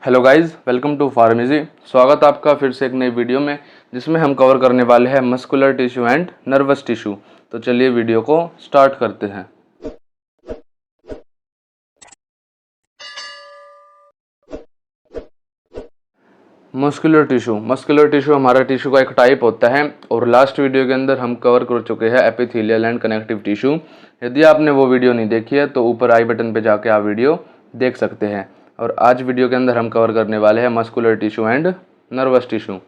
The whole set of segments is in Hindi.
Hello guys, welcome to pharmacy. स्वागत आपका फिर से एक नई वीडियो में, जिसमें हम कवर करने वाले हैं muscular tissue and nervous tissue. तो चलिए वीडियो को स्टार्ट करते हैं। मस्कुलर टिश्यू हमारा टिश्यू का एक टाइप होता है और लास्ट वीडियो के अंदर हम कवर कर चुके हैं एपिथेलियल एंड कनेक्टिव टिश्यू। यदि आपने वो वीडियो नहीं देखी है तो ऊपर आई बटन पे जाके आप वीडियो देख सकते हैं। और आज वीडियो के अंदर हम कवर करने वाले हैं muscular tissue and nervous tissue.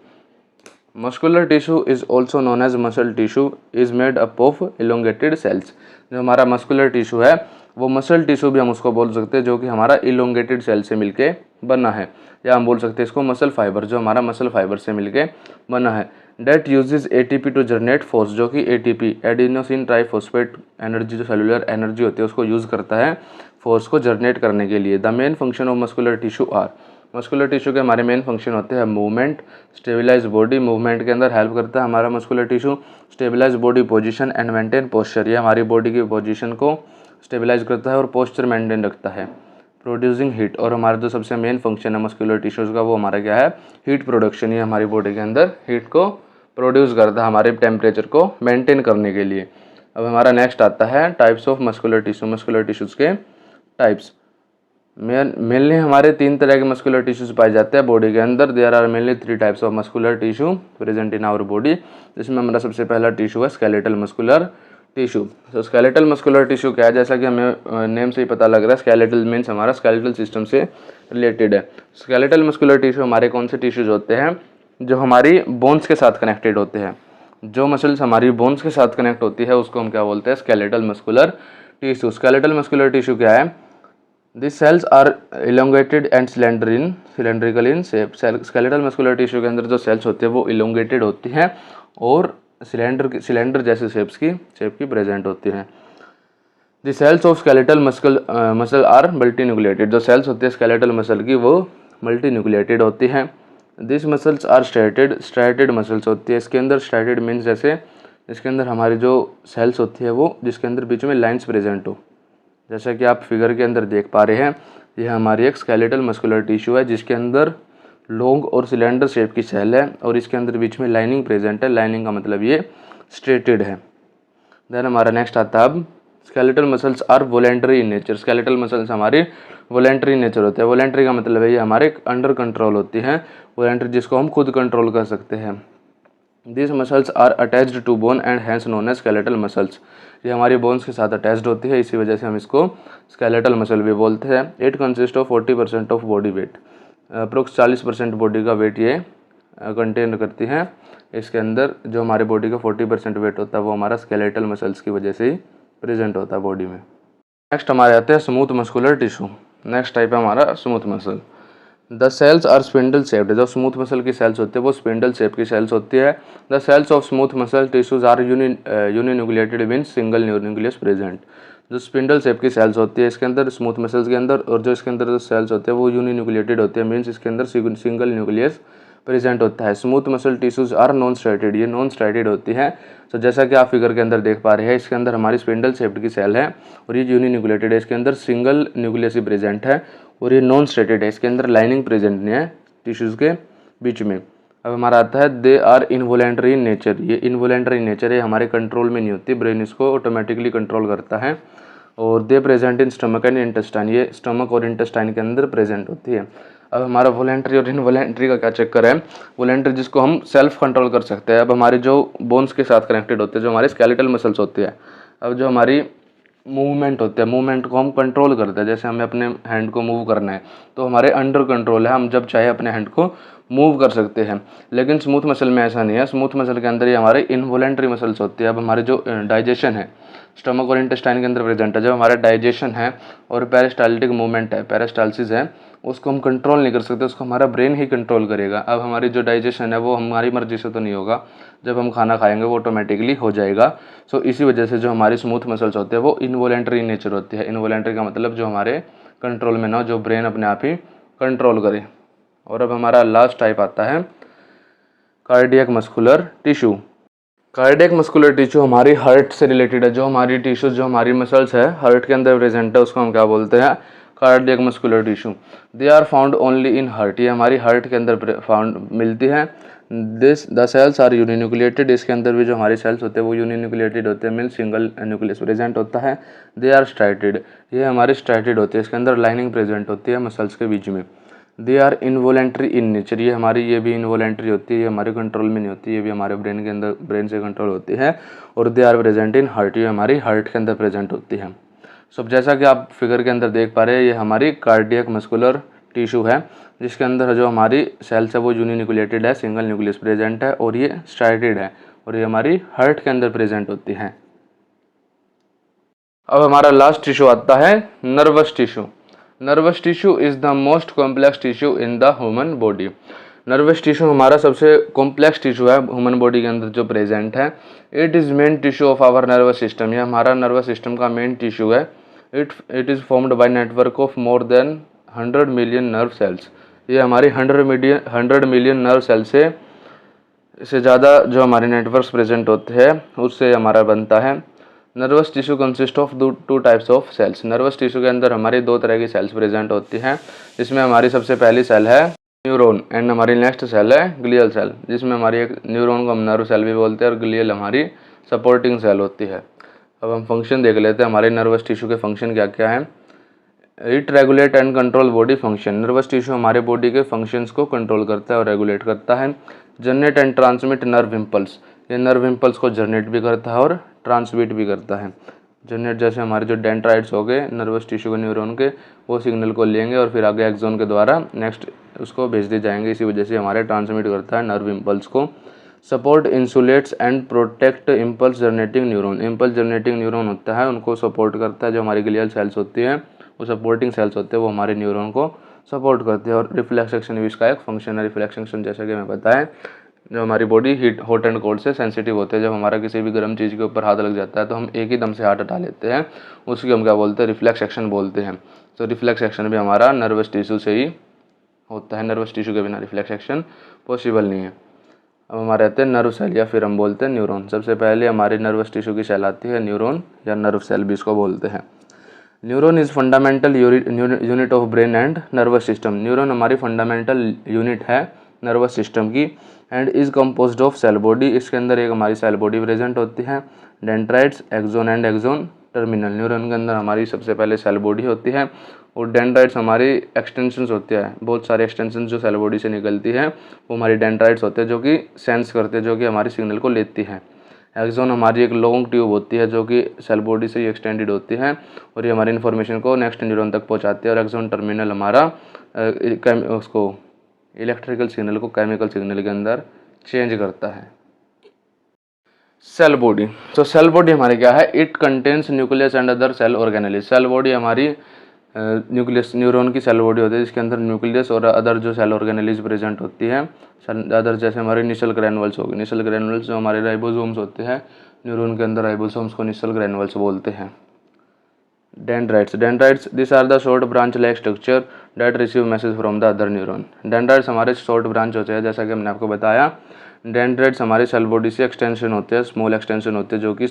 Muscular tissue is also known as muscle tissue is made up of elongated cells. जो हमारा मस्कुलर टिश्यू है वो मसल टिश्यू भी हम उसको बोल सकते हैं, जो कि हमारा इलोंगेटेड सेल से मिलके बना है, या हम बोल सकते हैं इसको मसल फाइबर, जो हमारा मसल फाइबर से मिलके बना है। That uses ATP to generate force, जो कि एटीपी एडिनोसिन ट्राइफॉस्फेट एनर्जी, जो सेलुलर एनर्जी होती है उसको यूज़ करता है फोर्स को जनरेट करने के लिए। The main function of muscular tissue are, muscular tissue के हमारे मेन फंक्शन होते हैं मूवमेंट, स्टेबलाइज बॉडी, मूवमेंट के अंदर हेल्प करता है हमारा muscular tissue, stabilize body position and maintain posture, ये हमारी बॉडी की पोजीशन को स्टेबलाइज करता है और पोस्चर मेंटेन रखता है। प्रोड्यूसिंग हीट, और हमारा जो सबसे मेन फंक्शन है मस्कुलर टिश्यूज़ का वो हमारा क्या है, हीट प्रोडक्शन। ये हमारी बॉडी के अंदर हीट को प्रोड्यूस करता है हमारे टेम्परेचर को मेंटेन करने के लिए। अब हमारा नेक्स्ट आता है types of muscular tissue, muscular tissues के टाइप्स। मेनली हमारे तीन तरह के मस्कुलर टिश्यूज पाए जाते हैं बॉडी के अंदर। There are mainly 3 types of muscular tissue present in our body, जिसमें हमारा सबसे पहला टिश्यू है स्केलेटल मस्कुलर टिश्यू। तो स्केलेटल मस्कुलर टिश्यू क्या है, जैसा कि हमें नेम से ही पता लग रहा है, स्केलेटल मीन्स हमारा स्केलेटल सिस्टम से रिलेटेड है। स्केलेटल मस्कुलर टिश्यू हमारे कौन से टिश्यूज होते हैं, जो हमारी बोन्स के साथ कनेक्टेड होते हैं। जो मसल्स हमारी बोन्स के साथ कनेक्ट होती है उसको हम क्या बोलते हैं, skeletal muscular tissue. Skeletal muscular tissue क्या है, These cells are elongated and cylindrical in shape। Skeletal muscular tissue के अंदर जो सेल्स होते हैं वो इलोंगेटेड होती हैं और सिलेंडर जैसे शेप की प्रेजेंट होती हैं। The cells of skeletal muscle are multinucleated, जो सेल्स होती है स्केलेटल मसल की वो मल्टी न्यूक्लिएटेड होती हैं। This muscles are striated muscles होती है। इसके अंदर स्ट्रेटेड मीन्स जैसे इसके अंदर हमारी जो सेल्स होती है वो जिसके अंदर बीच में लाइन्स प्रेजेंट हो, जैसा कि आप फिगर के अंदर देख पा रहे हैं। यह हमारी एक स्केलेटल मस्कुलर टिश्यू है जिसके अंदर लॉन्ग और सिलेंडर शेप की सेल है और इसके अंदर बीच में लाइनिंग प्रेजेंट है। लाइनिंग का मतलब ये स्ट्रेटेड है। देन हमारा नेक्स्ट आता है, अब skeletal muscles are voluntary in nature. Skeletal muscles हमारी वॉलेंटरी नेचर होते हैं। वॉलेंटरी का मतलब है ये हमारे अंडर कंट्रोल होती हैं। वॉलेंटरी जिसको हम खुद कंट्रोल कर सकते हैं। This muscles are attached to bone and hence known as skeletal muscles. ये हमारी बोन्स के साथ अटैच्ड होती है, इसी वजह से हम इसको स्केलेटल मसल भी बोलते हैं। It consist of 40% of body weight, approx 40% body का वेट ये कंटेन करती हैं। इसके अंदर जो हमारी बॉडी का 40% वेट होता है वो हमारा स्केलेटल मसल्स की वजह से ही प्रेजेंट होता है बॉडी में। नेक्स्ट हमारे आते हैं smooth muscular tissue. Next type है हमारा smooth muscle. The cells are spindle shaped, जो स्मूथ मसल की सेल्स होती है वो स्पिंडल शेप की सेल्स होती है। The cells of smooth muscle tissues are uninucleated means single nucleus present. जो स्पिंडल शेप की सेल्स होती है इसके अंदर स्मूथ मसल्स के अंदर, और जो इसके अंदर जो सेल्स होते हैं वो यूनिन्यूक्लिएटेड होते हैं, मीन्स इसके अंदर सिंगल न्यूक्लियस प्रेजेंट होता है। Smooth muscle tissues are non striated, ये नॉन स्ट्राइटेड होती है। तो जैसा कि आप फिगर के अंदर देख पा रहे हैं, इसके अंदर हमारी स्पिंडल शेप्ड की सेल है और ये यूनिन्यूक्लिएटेड है। इसके अंदर सिंगल न्यूक्लियस ही प्रेजेंट है और ये नॉन स्ट्रेटेड है। इसके अंदर लाइनिंग प्रेजेंट नहीं है टिश्यूज़ के बीच में। अब हमारा आता है they are involuntary in nature. ये इनवॉलेंटरी इन नेचर है, हमारे कंट्रोल में नहीं होती, ब्रेन इसको ऑटोमेटिकली कंट्रोल करता है। और दे present in stomach and intestine, ये स्टमक और इंटेस्टाइन के अंदर प्रेजेंट होती है। अब हमारा वॉलेंट्री और इनवॉलेंट्री का क्या चक्कर है, वॉलेंट्री जिसको हम सेल्फ कंट्रोल कर सकते हैं। अब हमारी जो बोन्स के साथ कनेक्टेड होते हैं, जो हमारे स्केलेटल मसल्स होती है, अब जो हमारी मूवमेंट होते हैं, मूवमेंट को हम कंट्रोल करते हैं। जैसे हमें अपने हैंड को मूव करना है तो हमारे अंडर कंट्रोल है, हम जब चाहे अपने हैंड को मूव कर सकते हैं। लेकिन स्मूथ मसल में ऐसा नहीं है। स्मूथ मसल के अंदर ये हमारे इनवॉलेंट्री मसल्स होती है। अब हमारे जो डाइजेशन है स्टमक और इंटेस्टाइन के अंदर प्रेजेंट है, जब हमारा डाइजेशन है और पेरिस्टाल्टिक मूवमेंट है, पेरिस्टालसिस है, उसको हम कंट्रोल नहीं कर सकते, उसको हमारा ब्रेन ही कंट्रोल करेगा। अब हमारी जो डाइजेशन है वो हमारी मर्जी से तो नहीं होगा, जब हम खाना खाएंगे वो ऑटोमेटिकली हो जाएगा। सो इसी वजह से जो हमारी स्मूथ मसल्स होते हैं वो इनवॉलेंटरी नेचर होती है। इनवॉलेंटरी का मतलब जो हमारे कंट्रोल में ना हो, जो ब्रेन अपने आप ही कंट्रोल करे। और अब हमारा लास्ट टाइप आता है cardiac muscular tissue. Cardiac muscular tissue हमारी हार्ट से रिलेटेड है। जो हमारी टिश्यू, जो हमारी मसल्स है हार्ट के अंदर प्रेजेंट है, उसको हम क्या बोलते हैं, cardiac muscular tissue, they are found only in heart, ये हमारी हार्ट के अंदर फाउंड मिलती हैं। This the cells are uninucleated, इसके अंदर भी जो हमारे सेल्स होते हैं वो यूनिन्यूक्लिएटेड होते हैं, मीन सिंगल न्यूक्लियस प्रेजेंट होता है। दे आर स्ट्राइटेड, ये हमारे स्ट्राइटेड होते हैं, इसके अंदर लाइनिंग प्रेजेंट होती है मसल्स के बीच में। They are involuntary in nature, ये भी इनवोलेंट्री होती है, ये हमारे कंट्रोल में नहीं होती, ये भी हमारे ब्रेन के अंदर, ब्रेन से कंट्रोल होती है। और they are present in heart, ये हमारी हार्ट के अंदर प्रेजेंट होती है। सो जैसा कि आप फिगर के अंदर देख पा रहे हैं, ये हमारी कार्डियक मस्कुलर टिश्यू है, जिसके अंदर जो हमारी सेल्स है वो यूनिन्यूक्लिएटेड है, सिंगल न्यूक्लियस प्रेजेंट है और ये स्ट्राइटेड है, और ये हमारी हार्ट के अंदर प्रेजेंट होती हैं। अब हमारा लास्ट टिश्यू आता है nervous tissue. Nervous tissue is the most complex tissue in the human body. Nervous tissue हमारा सबसे कॉम्प्लेक्स टिश्यू है ह्यूमन बॉडी के अंदर जो प्रेजेंट है। It is main tissue of our nervous system, ये हमारा नर्वस सिस्टम का मेन टिश्यू है। It is formed by network of more than 100 million nerve cells, ये हमारी 100 मिलियन नर्व सेल से ज़्यादा जो हमारे नेटवर्क्स प्रेजेंट होते हैं उससे हमारा बनता है। Nervous tissue consist of two types of cells, nervous tissue के अंदर हमारी दो तरह की सेल्स प्रेजेंट होती हैं, जिसमें हमारी सबसे पहली सेल है न्यूरॉन एंड हमारी नेक्स्ट सेल है ग्लियल सेल, जिसमें हमारी एक न्यूरॉन को हम नर्व सेल भी बोलते हैं और ग्लियल हमारी सपोर्टिंग सेल होती है। अब हम फंक्शन देख लेते हैं, हमारे नर्वस टिश्यू के फंक्शन क्या क्या हैं। It regulate and control body function, nervous tissue हमारे बॉडी के फंक्शंस को कंट्रोल करता है और रेगुलेट करता है। Generate and transmit nerve impulse, ये नर्व इम्पल्स को जनरेट भी करता है और ट्रांसमिट भी करता है। जनरेट जैसे हमारे जो डेंड्राइट्स हो गए नर्वस टिश्यू के न्यूरॉन के, वो सिग्नल को लेंगे और फिर आगे एक्सोन के द्वारा नेक्स्ट उसको भेज दिए जाएंगे, इसी वजह से हमारे ट्रांसमिट करता है नर्व इम्पल्स को। Support insulates and protect impulse generating neuron, impulse generating neuron होता है उनको सपोर्ट करता है, जो हमारी ग्लियल सेल्स होती हैं वो सपोर्टिंग सेल्स होते हैं, वो हमारे न्यूरॉन को सपोर्ट करते हैं। और रिफ्लेक्स एक्शन भी इसका एक फंक्शन है। रिफ्लेक्स एक्शन जैसा कि मैं बताएं, जो हमारी बॉडी हॉट एंड कोल्ड से सेंसिटिव होते हैं, जब हमारा किसी भी गर्म चीज़ के ऊपर हाथ लग जाता है तो हम एक ही दम से हाथ हटा लेते हैं, उसकी हम क्या बोलते हैं, रिफ्लेक्स एक्शन बोलते हैं। तो रिफ्लेक्स एक्शन भी हमारा नर्वस टिश्यू से ही होता है, नर्वस टिश्यू के बिना रिफ्लेक्स एक्शन पॉसिबल नहीं है। अब हमारे रहते हैं नर्व सेल या फिर हम बोलते हैं न्यूरॉन। सबसे पहले हमारी नर्वस टिश्यू की सेल आती है न्यूरॉन या नर्व सेल भी इसको बोलते हैं। Neuron is fundamental unit of brain and nervous system, neuron हमारी फंडामेंटल यूनिट है नर्वस सिस्टम की। And is composed of cell body, इसके अंदर एक हमारी सेल बॉडी प्रेजेंट होती है। Dendrites, axon and axon terminal, neuron के अंदर हमारी सबसे पहले सेल बॉडी होती है और डेंड्राइट्स हमारी एक्सटेंशंस होते हैं, बहुत सारे एक्सटेंशन जो सेल बॉडी से निकलती है वो हमारी डेंड्राइट्स होते हैं, जो कि सेंस करते हैं, जो कि हमारी सिग्नल को लेती है। एक्सोन हमारी एक लॉन्ग ट्यूब होती है जो कि सेल बॉडी से ही एक्सटेंडेड होती है और ये हमारी इन्फॉर्मेशन को नेक्स्ट न्यूरॉन तक पहुंचाती है। और एक्सोन टर्मिनल हमारा उसको इलेक्ट्रिकल सिग्नल को केमिकल सिग्नल के अंदर चेंज करता है। सेल बॉडी, तो सेल बॉडी हमारी क्या है, it contains nucleus and other cell organelles. Cell body हमारी न्यूक्लियस न्यूरॉन की सेल बॉडी होती है, जिसके अंदर न्यूक्लियस और अदर जो सेल ऑर्गेनेलिस प्रेजेंट होती है। अदर जैसे हमारे निशल ग्रैनुअल्स हो गए, निशल ग्रैनुअल्स जो हमारे राइबोसोम्स होते हैं न्यूरॉन के अंदर, राइबोसोम्स को निशल ग्रैनुअल्स बोलते हैं। Dendrites, dendrites this are the short branch like structure that receive message from the other neuron. Dendrites हमारे शॉर्ट ब्रांच होते हैं, जैसा कि हमने आपको बताया। डेंड्राइट्स हमारे सेल बॉडी से एक्सटेंशन होते हैं, स्मॉल एक्सटेंशन होते हैं जो कि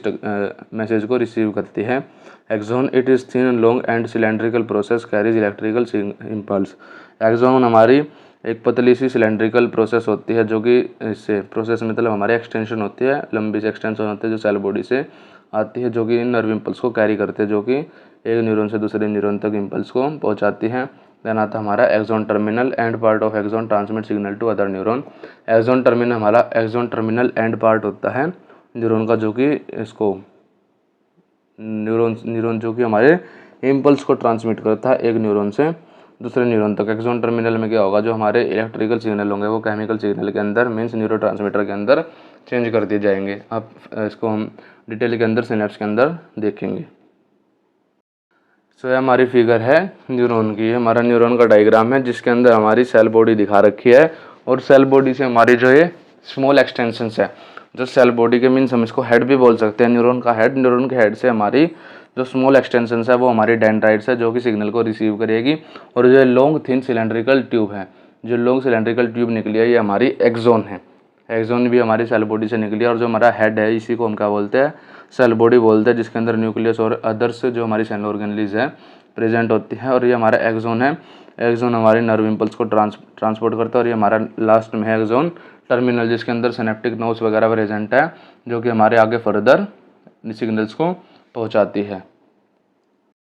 मैसेज को रिसीव करती है। Axon, it is thin long and cylindrical process carries electrical impulse. Axon हमारी एक पतली सी सिलेंड्रिकल प्रोसेस होती है, जो कि इससे प्रोसेस मतलब हमारी एक्सटेंशन होती है, लंबी सी एक्सटेंशन होती है जो सेल बॉडी से आती है, जो कि नर्व इम्पल्स को कैरी करते हैं, जो कि एक न्यूरॉन से दूसरे न्यूरॉन तक इम्पल्स को पहुंचाती है। देन आता हमारा axon terminal end part of axon transmit signal to other neuron. Axon terminal हमारा एक्सोन टर्मिनल एंड पार्ट होता है न्यूरॉन का, जो कि इसको न्यूरॉन जो कि हमारे इम्पल्स को ट्रांसमिट करता है एक न्यूरॉन से दूसरे न्यूरॉन तक। एक्सोन टर्मिनल में क्या होगा, जो हमारे इलेक्ट्रिकल सिग्नल होंगे वो केमिकल सिग्नल के अंदर मीन्स न्यूरोट्रांसमीटर के अंदर चेंज कर दिए जाएंगे। अब इसको हम डिटेल के अंदर सिनेप्स के अंदर देखेंगे। सो ये हमारी फिगर है न्यूरॉन की, हमारा न्यूरॉन का डायग्राम है जिसके अंदर हमारी सेल बॉडी दिखा रखी है और सेल बॉडी से हमारी जो ये स्मॉल एक्सटेंशंस है, जो सेल बॉडी के मीन्स हम इसको हेड भी बोल सकते हैं, न्यूरॉन का हेड, न्यूरॉन के हेड से हमारी जो स्मॉल एक्सटेंशंस है वो हमारी डेंड्राइट्स है जो कि सिग्नल को रिसीव करेगी। और जो लॉन्ग थिन सिलेंड्रिकल ट्यूब है, जो लॉन्ग सिलेंड्रिकल ट्यूब निकली है, ये हमारी एक्सोन है। एक्सोन भी हमारी सेल बॉडी से निकली है और जो हमारा हेड है इसी को हम क्या बोलते हैं, सेल बॉडी बोलते हैं, जिसके अंदर न्यूक्लियस और अदर्स जो हमारी सेल ऑर्गेनेलिज है प्रेजेंट होती है। और ये हमारा एक्सोन है। एक्सोन हमारे नर्व इम्पल्स को ट्रांसपोर्ट करता है। और ये हमारा लास्ट में है एक्सोन टर्मिनल, जिसके अंदर सिनेप्टिक नोड्स वगैरह प्रेजेंट है, जो कि हमारे आगे फर्दर सिग्नल्स को पहुंचाती है।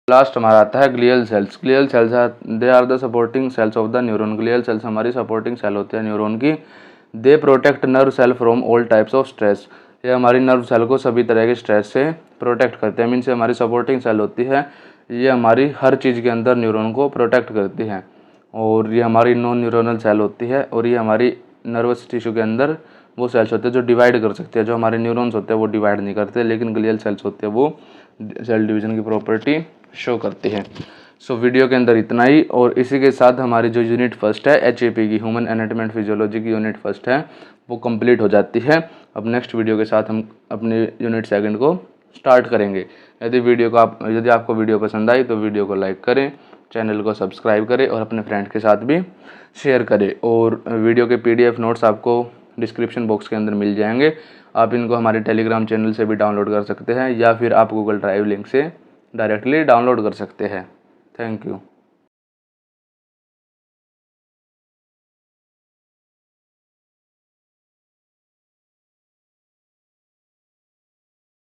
लास्ट हमारा आता है glial cells. Glial cells they are the supporting cells of the neuron. Glial cells हमारी सपोर्टिंग सेल होती है न्यूरॉन की। They protect nerve cell from all types of stress. ये हमारी नर्व सेल को सभी तरह के स्ट्रेस से प्रोटेक्ट करते हैं। मीन्स हमारी सपोर्टिंग सेल होती है, ये हमारी हर चीज़ के अंदर न्यूरॉन को प्रोटेक्ट करती है। और ये हमारी नॉन न्यूरोनल सेल होती है। और ये हमारी नर्वस टिश्यू के अंदर वो सेल्स होते हैं जो डिवाइड कर सकते हैं। जो हमारे न्यूरॉन्स होते हैं वो डिवाइड नहीं करते, लेकिन ग्लियल सेल्स होते हैं वो सेल डिवीजन की प्रॉपर्टी शो करती है। सो वीडियो के अंदर इतना ही। और इसी के साथ हमारी जो यूनिट फर्स्ट है HAP की, ह्यूमन एनाटॉमी एंड फिजियोलॉजी की यूनिट फर्स्ट है, वो कंप्लीट हो जाती है। अब नेक्स्ट वीडियो के साथ हम अपनी यूनिट सेकंड को स्टार्ट करेंगे। यदि आपको वीडियो पसंद आई तो वीडियो को लाइक करें, चैनल को सब्सक्राइब करें और अपने फ्रेंड के साथ भी शेयर करें। और वीडियो के PDF नोट्स आपको डिस्क्रिप्शन बॉक्स के अंदर मिल जाएंगे। आप इनको हमारे टेलीग्राम चैनल से भी डाउनलोड कर सकते हैं, या फिर आप गूगल ड्राइव लिंक से डायरेक्टली डाउनलोड कर सकते हैं। Thank you.